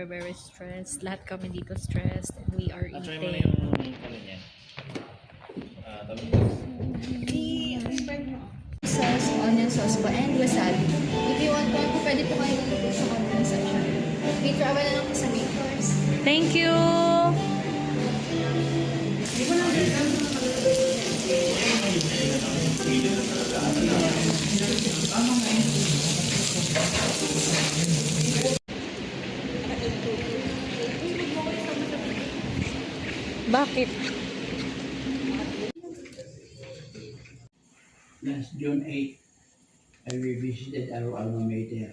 very stressed. Lahat kami dito stressed and we are Try mo na eating. yung ano niya. Tamis. Sauce, onion sauce po, and wasabi. If you want po, pwede po kayo nalagay sa comment section. Wait, travel na lang po sa main course. Thank you! Bakit? Last June 8, I revisited our alma mater.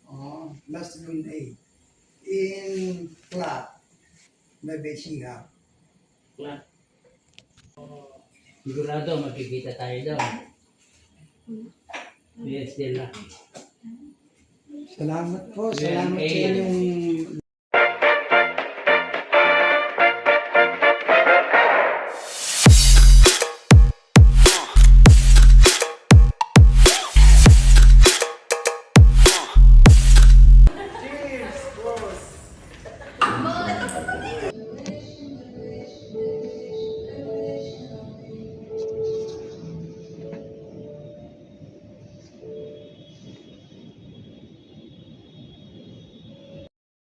Oh, last June 8. In Clark, Nabesiha. Sigurado makikita tayo daw. Yes, Dela. Salamat po. Salamat Salamat sa inyong